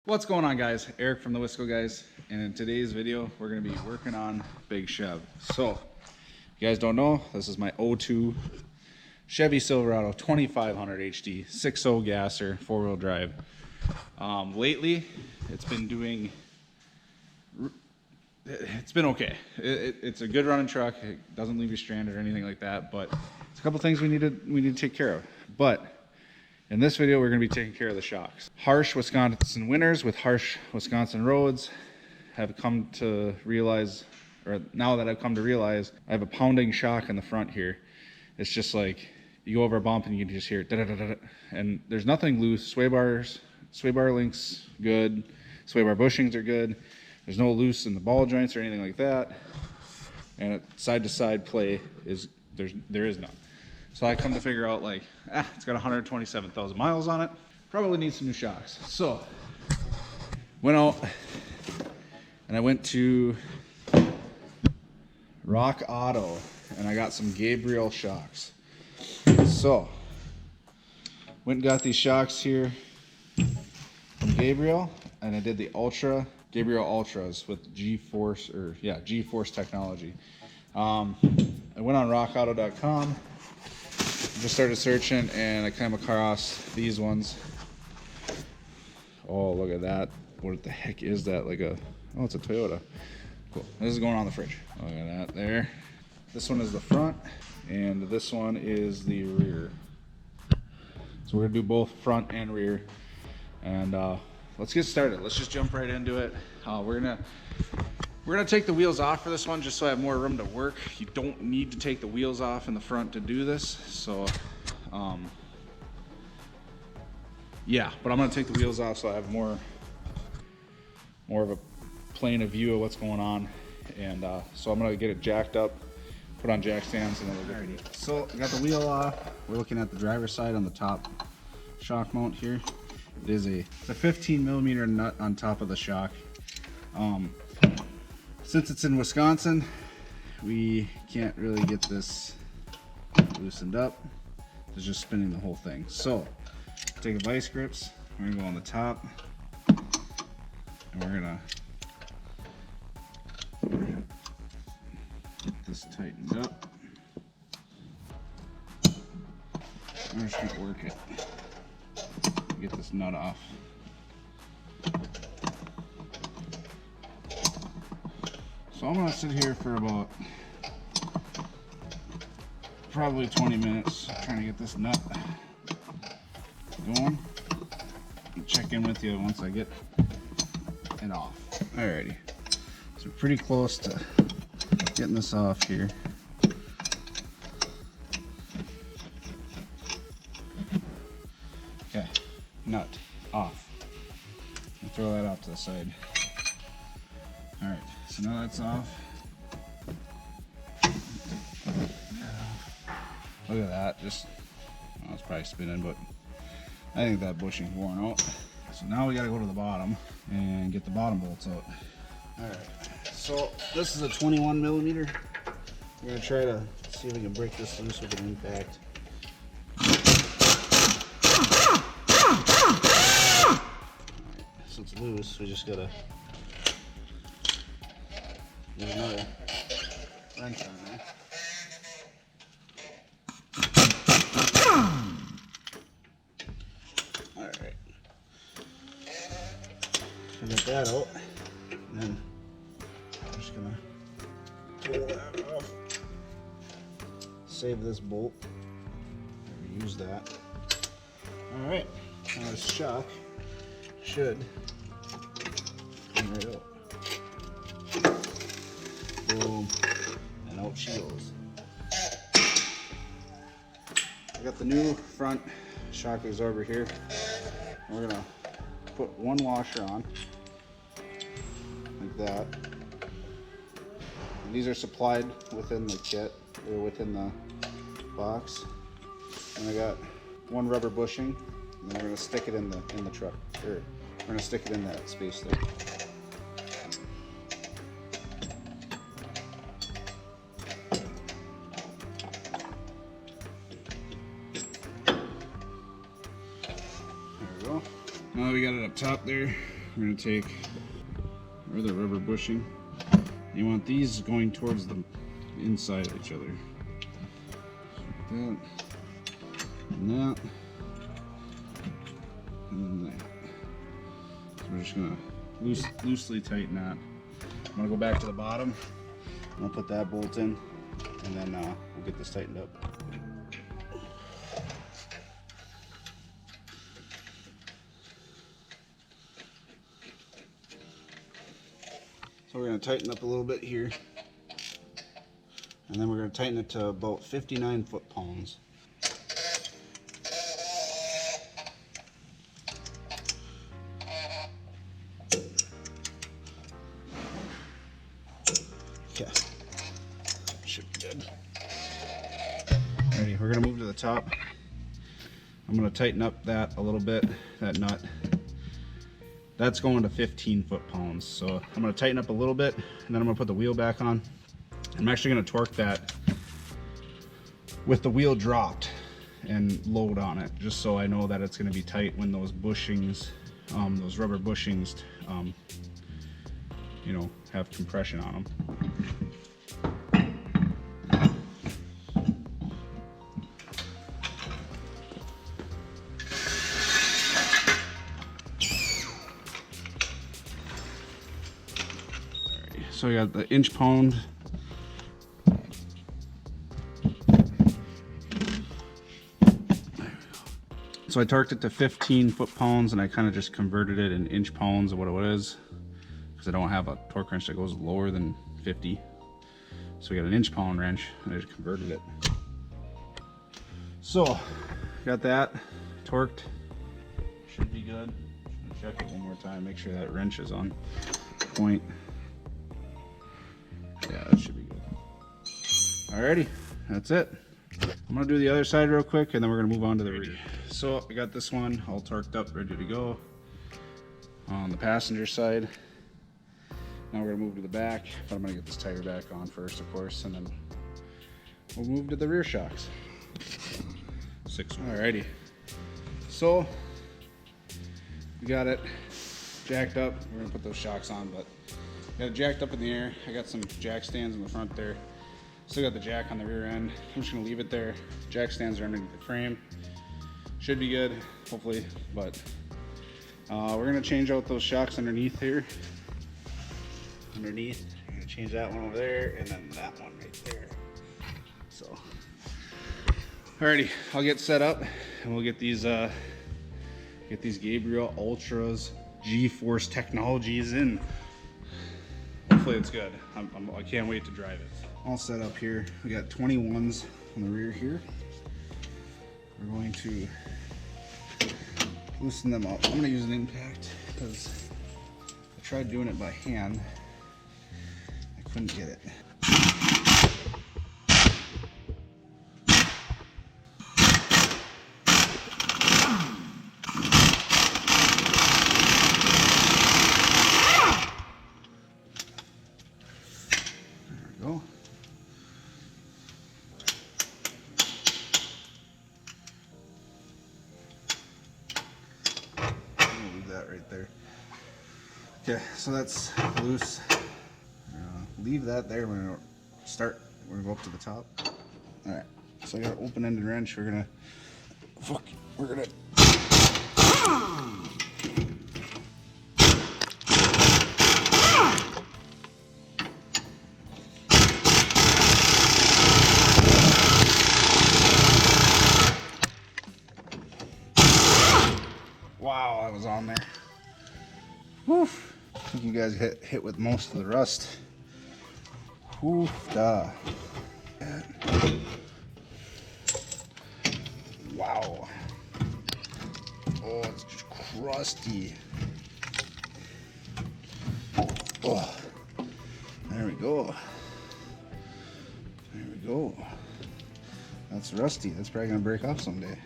What's going on, guys? Eric from Thewiscoguyz, and in today's video we're going to be working on Big Chev. So, if you guys don't know, this is my 02 Chevy Silverado 2500 HD 6.0 gasser 4-wheel drive. Lately it's been okay. It's a good running truck. It doesn't leave you stranded or anything like that, but it's a couple things we need to take care of. But in this video, we're going to be taking care of the shocks. Harsh Wisconsin winters with harsh Wisconsin roads have come to realize, or now that I've come to realize, I have a pounding shock in the front here. It's just like you go over a bump and you can just hear it, da-da-da-da-da, and there's nothing loose. Sway bar links good, sway bar bushings are good. There's no loose in the ball joints or anything like that, and side to side play there is none. So I come to figure out, like, it's got 127,000 miles on it. Probably needs some new shocks. So went out and I went to Rock Auto and I got some Gabriel shocks. So went and got these shocks here from Gabriel, and I did the Gabriel Ultras with G-Force technology. I went on rockauto.com. Just started searching and I came across these ones. Oh, look at that. What the heck is that? Oh, it's a Toyota. Cool. This is going on the fridge. Look at that there. This one is the front and this one is the rear. So we're gonna do both front and rear. And let's get started. Let's just jump right into it. We're gonna take the wheels off for this one just so I have more room to work. You don't need to take the wheels off in the front to do this. So, yeah, but I'm gonna take the wheels off so I have more of a plane of view of what's going on. And so I'm gonna get it jacked up, put on jack stands, and then we'll get it. So I got the wheel off. We're looking at the driver's side on the top shock mount here. It's a 15 millimeter nut on top of the shock. Since it's in Wisconsin, we can't really get this loosened up. It's just spinning the whole thing. So, take a vice grips, we're gonna go on the top, and we're gonna get this tightened up. I'm just gonna work it, get this nut off. So I'm gonna sit here for about probably 20 minutes trying to get this nut going. I'll check in with you once I get it off. Alrighty, so we're pretty close to getting this off here. Okay, nut off. I'll throw that off to the side. Alright, so now that's off. Look at that, just, well, it's probably spinning, but I think that bushing's worn out. So now we gotta go to the bottom and get the bottom bolts out. Alright, so this is a 21 millimeter. We're gonna try to see if we can break this loose with an impact. Alright, so it's loose, we just gotta get another wrench on there. Alright. So get that out. And then I'm just gonna pull that off. Save this bolt. Never use that. Alright. Now this shock should come right out. Boom, and out she goes. I got the new front shock absorber here. We're gonna put one washer on, like that. And these are supplied within the kit, or within the box. And I got one rubber bushing, and then we're gonna stick it in the truck, or we're gonna stick it in that space there. Now we got it up top there, we're going to take the rubber bushing. You want these going towards the inside of each other. That, and that, and that. So we're just going to loosely tighten that. I'm going to go back to the bottom. I'm going to put that bolt in, and then we'll get this tightened up. So we're going to tighten up a little bit here, and then we're going to tighten it to about 59 foot-pounds. Okay, should be good. Alrighty, we're going to move to the top. I'm going to tighten up that a little bit, that nut. That's going to 15 foot-pounds. So I'm going to tighten up a little bit, and then I'm going to put the wheel back on. I'm actually going to torque that with the wheel dropped and load on it, just so I know that it's going to be tight when those bushings, those rubber bushings, you know, have compression on them. So we got the inch pound. So I torqued it to 15 foot-pounds, and I kind of just converted it in inch pounds of what it is, because I don't have a torque wrench that goes lower than 50. So we got an inch pound wrench, and I just converted it. So got that torqued. Should be good. Check it one more time, make sure that wrench is on point. Yeah, that should be good. Alrighty, that's it. I'm gonna do the other side real quick, and then we're gonna move on to the rear. So I got this one all torqued up, ready to go on the passenger side. Now we're gonna move to the back, but I'm gonna get this tire back on first, of course, and then we'll move to the rear shocks. Alrighty. So we got it jacked up. We're gonna put those shocks on, but got it jacked up in the air. I got some jack stands in the front there. Still got the jack on the rear end. I'm just gonna leave it there. Jack stands are underneath the frame. Should be good, hopefully, but we're gonna change out those shocks underneath here. Underneath, I'm gonna change that one over there, and then that one right there. So, alrighty, I'll get set up, and we'll get these Gabriel Ultras G-Force technologies in. Hopefully it's good. I can't wait to drive it. All set up here. We got 21s on the rear here. We're going to loosen them up. I'm going to use an impact because I tried doing it by hand. I couldn't get it. Go. Leave that right there. Okay, so that's loose. Leave that there. We're gonna start. We're gonna go up to the top. All right. So I got an open-ended wrench. We're gonna. Wow, that was on there. Whew. I think you guys hit with most of the rust. Whew, duh. Wow. Oh, it's just crusty. Oh, there we go. There we go. That's rusty. That's probably gonna break off someday.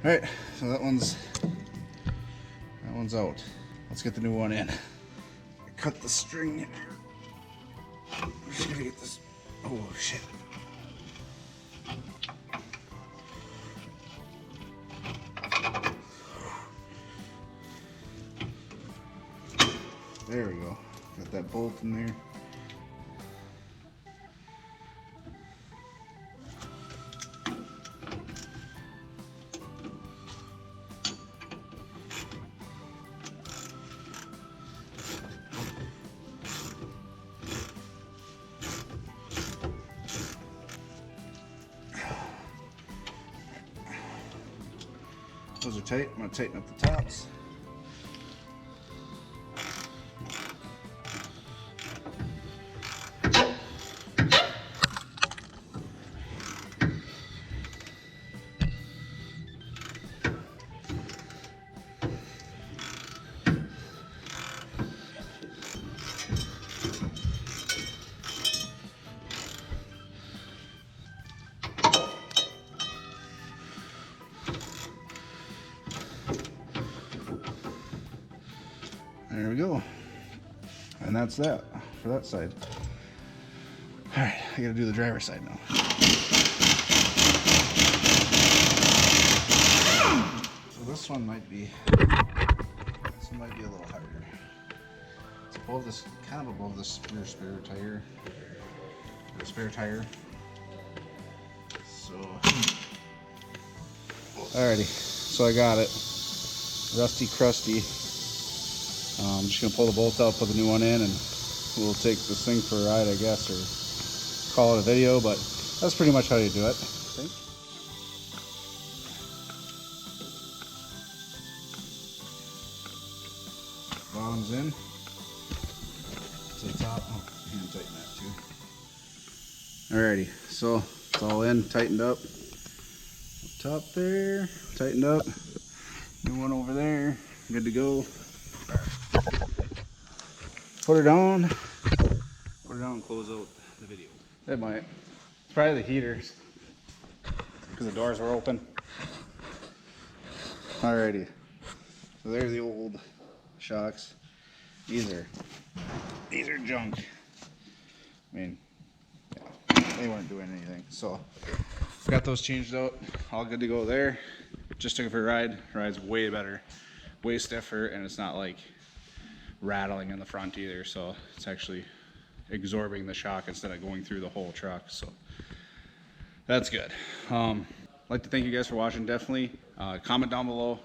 All right, so that one's out. Let's get the new one in. Cut the string in here. I'm just gonna get this. Oh shit. There we go. Got that bolt in there. Those are tight. I'm going to tighten up the tops. There we go. And that's that for that side. All right, I gotta do the driver's side now. So this one might be a little harder. It's above this, kind of above the spare tire. The spare tire. So, alrighty, so I got it. Rusty, crusty. I'm just gonna pull the bolt out, put the new one in, and we'll take this thing for a ride, I guess, or call it a video, but that's pretty much how you do it, I think. Bottom's in. To the top. Oh, hand tighten that too. Alrighty, so it's all in, tightened up. Top there, tightened up. New one over there, good to go. Put it on and close out the video. It might. It's probably the heaters because the doors were open. Alrighty. So there's the old shocks. These are junk. I mean, yeah, they weren't doing anything. So got those changed out. All good to go there. Just took it for a ride. Ride's way better, way stiffer, and it's not like rattling in the front either, so it's actually absorbing the shock instead of going through the whole truck, so that's good. I'd like to thank you guys for watching. Definitely comment down below,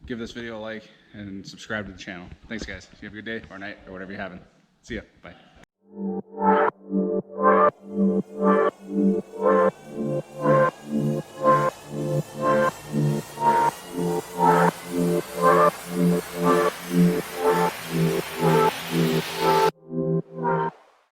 give this video a like, and subscribe to the channel. Thanks guys. You have a good day or night or whatever you're having. See ya. Bye.